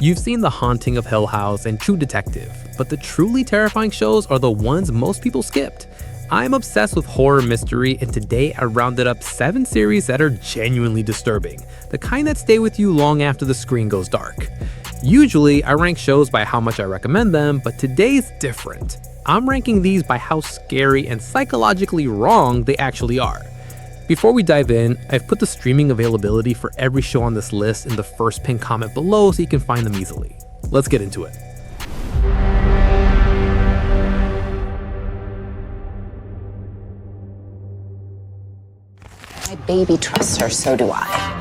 You've seen The Haunting of Hill House and True Detective, but the truly terrifying shows are the ones most people skipped. I'm obsessed with horror mystery, and today I rounded up 7 series that are genuinely disturbing, the kind that stay with you long after the screen goes dark. Usually, I rank shows by how much I recommend them, but today's different. I'm ranking these by how scary and psychologically wrong they actually are. Before we dive in, I've put the streaming availability for every show on this list in the first pinned comment below so you can find them easily. Let's get into it. My baby trusts her, so do I.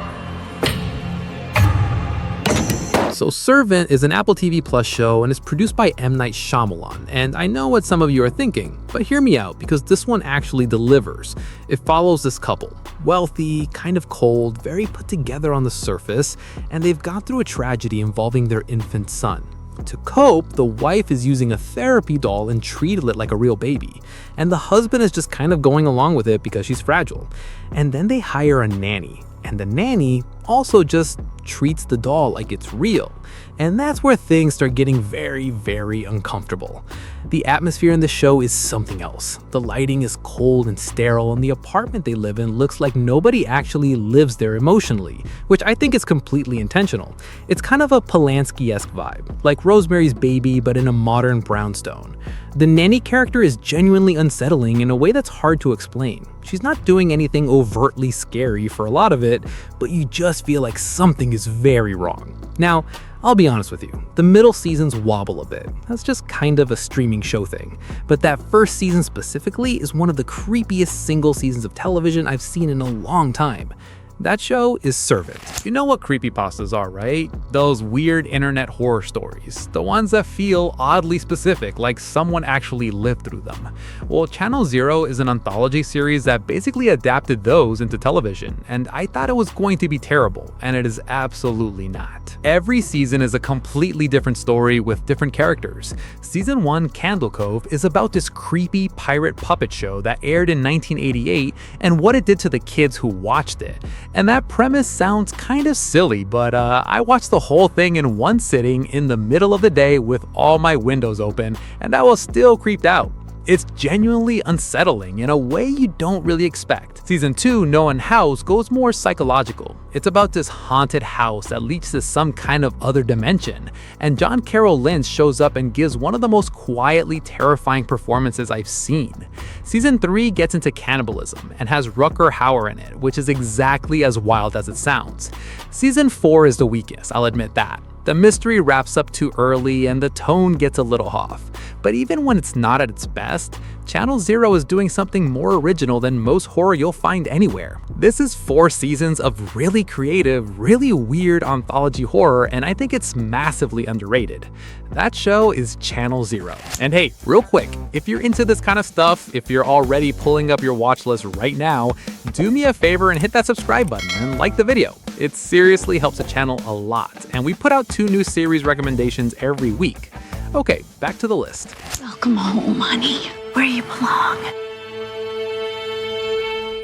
So Servant is an Apple TV Plus show and is produced by M. Night Shyamalan, and I know what some of you are thinking, but hear me out because this one actually delivers. It follows this couple, wealthy, kind of cold, very put together on the surface, and they've gone through a tragedy involving their infant son. To cope, the wife is using a therapy doll and treated it like a real baby, and the husband is just kind of going along with it because she's fragile. And then they hire a nanny, and the nanny also just treats the doll like it's real. And that's where things start getting very, very uncomfortable. The atmosphere in the show is something else. The lighting is cold and sterile, and the apartment they live in looks like nobody actually lives there emotionally, which I think is completely intentional. It's kind of a Polanski-esque vibe, like Rosemary's Baby but in a modern brownstone. The nanny character is genuinely unsettling in a way that's hard to explain. She's not doing anything overtly scary for a lot of it, but you just feel like something is very wrong. Now, I'll be honest with you, the middle seasons wobble a bit. That's just kind of a streaming show thing. But that first season specifically is one of the creepiest single seasons of television I've seen in a long time. That show is Servant. You know what creepypastas are, right? Those weird internet horror stories. The ones that feel oddly specific, like someone actually lived through them. Well, Channel Zero is an anthology series that basically adapted those into television, and I thought it was going to be terrible, and it is absolutely not. Every season is a completely different story with different characters. Season 1, Candle Cove, is about this creepy pirate puppet show that aired in 1988 and what it did to the kids who watched it. And that premise sounds kind of silly, but I watched the whole thing in one sitting in the middle of the day with all my windows open, and I was still creeped out. It's genuinely unsettling in a way you don't really expect. Season 2, Known House, goes more psychological. It's about this haunted house that leads to some kind of other dimension, and John Carroll Lynch shows up and gives one of the most quietly terrifying performances I've seen. Season 3 gets into cannibalism and has Rutger Hauer in it, which is exactly as wild as it sounds. Season 4 is the weakest, I'll admit that. The mystery wraps up too early and the tone gets a little off. But even when it's not at its best, Channel Zero is doing something more original than most horror you'll find anywhere. This is 4 seasons of really creative, really weird anthology horror, and I think it's massively underrated. That show is Channel Zero. And hey, real quick, if you're into this kind of stuff, if you're already pulling up your watch list right now, do me a favor and hit that subscribe button and like the video. It seriously helps the channel a lot, and we put out 2 new series recommendations every week. Okay, back to the list. Welcome home, honey, where you belong.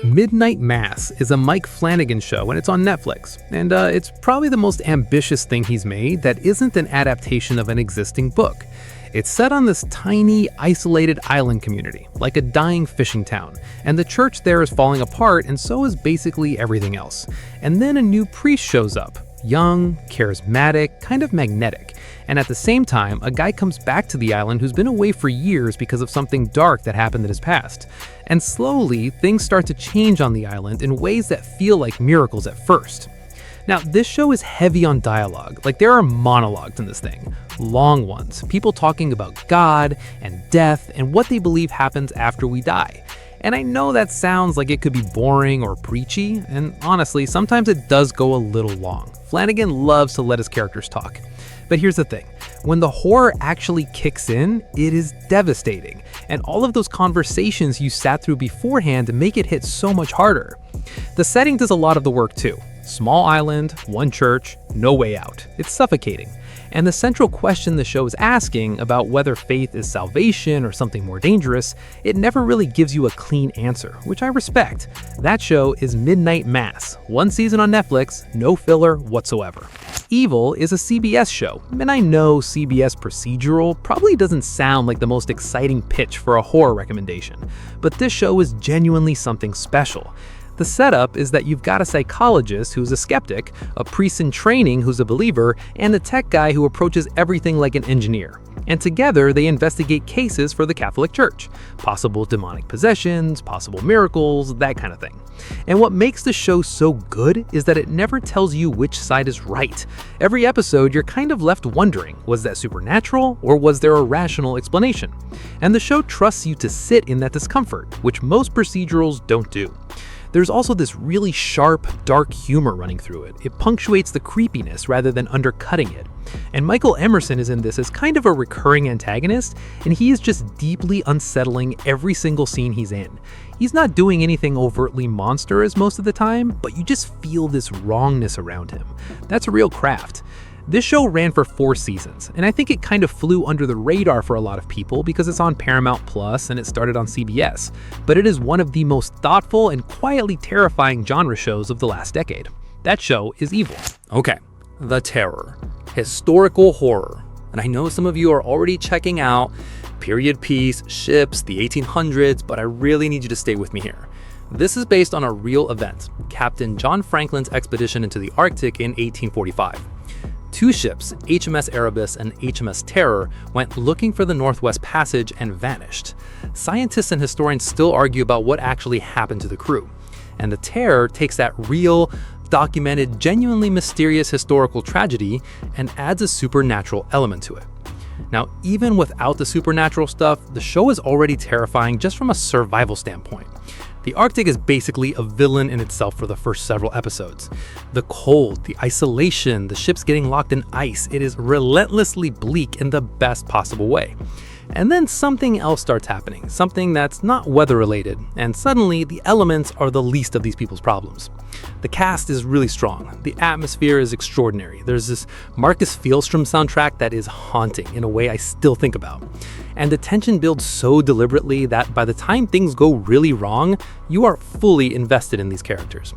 Midnight Mass is a Mike Flanagan show, and it's on Netflix. And it's probably the most ambitious thing he's made that isn't an adaptation of an existing book. It's set on this tiny, isolated island community, like a dying fishing town, and the church there is falling apart, and so is basically everything else. And then a new priest shows up, young, charismatic, kind of magnetic. And at the same time, a guy comes back to the island who's been away for years because of something dark that happened in his past. And slowly, things start to change on the island in ways that feel like miracles at first. Now, this show is heavy on dialogue, like there are monologues in this thing. Long ones, people talking about God and death and what they believe happens after we die. And I know that sounds like it could be boring or preachy, and honestly, sometimes it does go a little long. Flanagan loves to let his characters talk. But here's the thing, when the horror actually kicks in, it is devastating, and all of those conversations you sat through beforehand make it hit so much harder. The setting does a lot of the work too. Small island, one church, no way out. It's suffocating. And the central question the show is asking about whether faith is salvation or something more dangerous, it never really gives you a clean answer, which I respect. That show is Midnight Mass, 1 season on Netflix, no filler whatsoever. Evil is a CBS show, and I know CBS procedural probably doesn't sound like the most exciting pitch for a horror recommendation, but this show is genuinely something special. The setup is that you've got a psychologist who's a skeptic, a priest in training who's a believer, and a tech guy who approaches everything like an engineer. And together, they investigate cases for the Catholic Church. Possible demonic possessions, possible miracles, that kind of thing. And what makes the show so good is that it never tells you which side is right. Every episode, you're kind of left wondering, was that supernatural or was there a rational explanation? And the show trusts you to sit in that discomfort, which most procedurals don't do. There's also this really sharp, dark humor running through it. It punctuates the creepiness rather than undercutting it. And Michael Emerson is in this as kind of a recurring antagonist, and he is just deeply unsettling every single scene he's in. He's not doing anything overtly monstrous most of the time, but you just feel this wrongness around him. That's a real craft. This show ran for 4 seasons, and I think it kind of flew under the radar for a lot of people because it's on Paramount Plus and it started on CBS, but it is one of the most thoughtful and quietly terrifying genre shows of the last decade. That show is Evil. Okay, The Terror, historical horror. And I know some of you are already checking out period piece, ships, the 1800s, but I really need you to stay with me here. This is based on a real event, Captain John Franklin's expedition into the Arctic in 1845. 2 ships, HMS Erebus and HMS Terror, went looking for the Northwest Passage and vanished. Scientists and historians still argue about what actually happened to the crew. And the Terror takes that real, documented, genuinely mysterious historical tragedy and adds a supernatural element to it. Now, even without the supernatural stuff, the show is already terrifying just from a survival standpoint. The Arctic is basically a villain in itself for the first several episodes. The cold, the isolation, the ships getting locked in ice, it is relentlessly bleak in the best possible way. And then something else starts happening, something that's not weather-related, and suddenly the elements are the least of these people's problems. The cast is really strong. The atmosphere is extraordinary. There's this Marcus Fielstrom soundtrack that is haunting in a way I still think about. And the tension builds so deliberately that by the time things go really wrong, you are fully invested in these characters.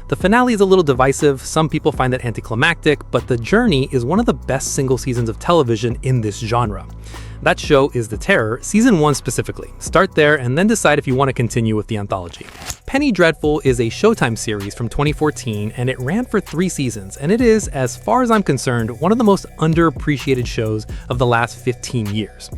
The finale is a little divisive. Some people find it anticlimactic, but The Journey is one of the best single seasons of television in this genre. That show is The Terror, season 1 specifically. Start there and then decide if you want to continue with the anthology. Penny Dreadful is a Showtime series from 2014 and it ran for 3 seasons, and it is, as far as I'm concerned, one of the most underappreciated shows of the last 15 years.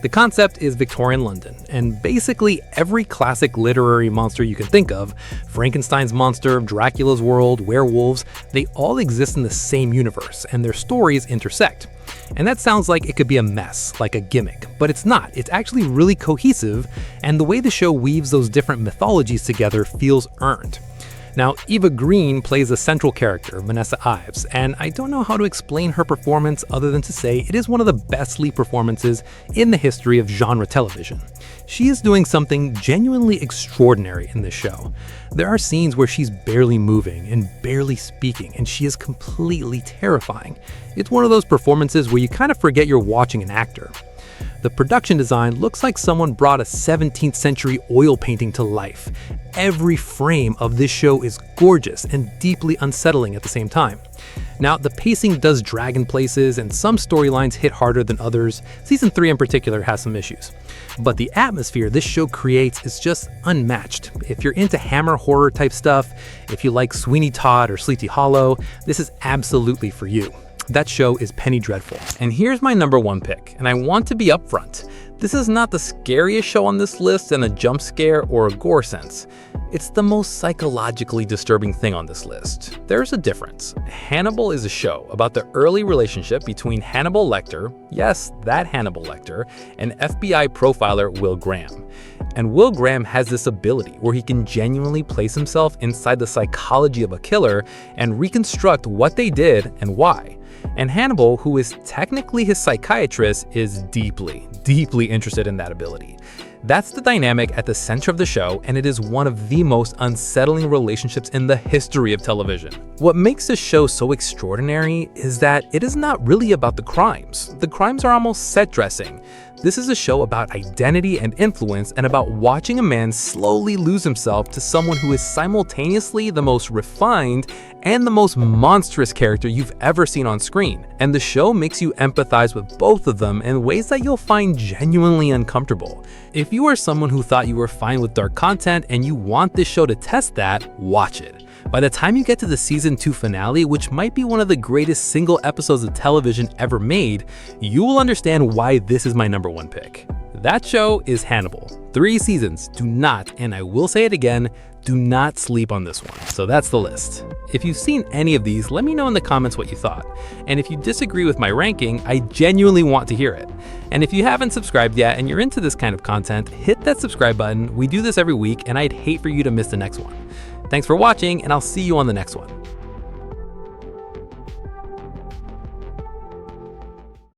The concept is Victorian London, and basically every classic literary monster you can think of, Frankenstein's monster, Dracula's world, werewolves, they all exist in the same universe, and their stories intersect. And that sounds like it could be a mess, like a gimmick, but it's not. It's actually really cohesive, and the way the show weaves those different mythologies together feels earned. Now, Eva Green plays a central character, Vanessa Ives, and I don't know how to explain her performance other than to say it is one of the best lead performances in the history of genre television. She is doing something genuinely extraordinary in this show. There are scenes where she's barely moving and barely speaking, and she is completely terrifying. It's one of those performances where you kind of forget you're watching an actor. The production design looks like someone brought a 17th century oil painting to life. Every frame of this show is gorgeous and deeply unsettling at the same time. Now, the pacing does drag in places and some storylines hit harder than others. Season 3 in particular has some issues. But the atmosphere this show creates is just unmatched. If you're into Hammer horror type stuff, if you like Sweeney Todd or Sleepy Hollow, this is absolutely for you. That show is Penny Dreadful. And here's my number 1 pick, and I want to be upfront. This is not the scariest show on this list in a jump scare or a gore sense. It's the most psychologically disturbing thing on this list. There's a difference. Hannibal is a show about the early relationship between Hannibal Lecter, yes, that Hannibal Lecter, and FBI profiler Will Graham. And Will Graham has this ability where he can genuinely place himself inside the psychology of a killer and reconstruct what they did and why. And Hannibal, who is technically his psychiatrist, is deeply, deeply interested in that ability. That's the dynamic at the center of the show, and it is one of the most unsettling relationships in the history of television. What makes this show so extraordinary is that it is not really about the crimes. The crimes are almost set dressing. This is a show about identity and influence, and about watching a man slowly lose himself to someone who is simultaneously the most refined and the most monstrous character you've ever seen on screen. And the show makes you empathize with both of them in ways that you'll find genuinely uncomfortable. If you are someone who thought you were fine with dark content and you want this show to test that, watch it. By the time you get to the season 2 finale, which might be one of the greatest single episodes of television ever made, you will understand why this is my number 1 pick. That show is Hannibal. 3 seasons. Do not, and I will say it again, do not sleep on this one. So that's the list. If you've seen any of these, let me know in the comments what you thought. And if you disagree with my ranking, I genuinely want to hear it. And if you haven't subscribed yet and you're into this kind of content, hit that subscribe button. We do this every week, and I'd hate for you to miss the next one. Thanks for watching, and I'll see you on the next one.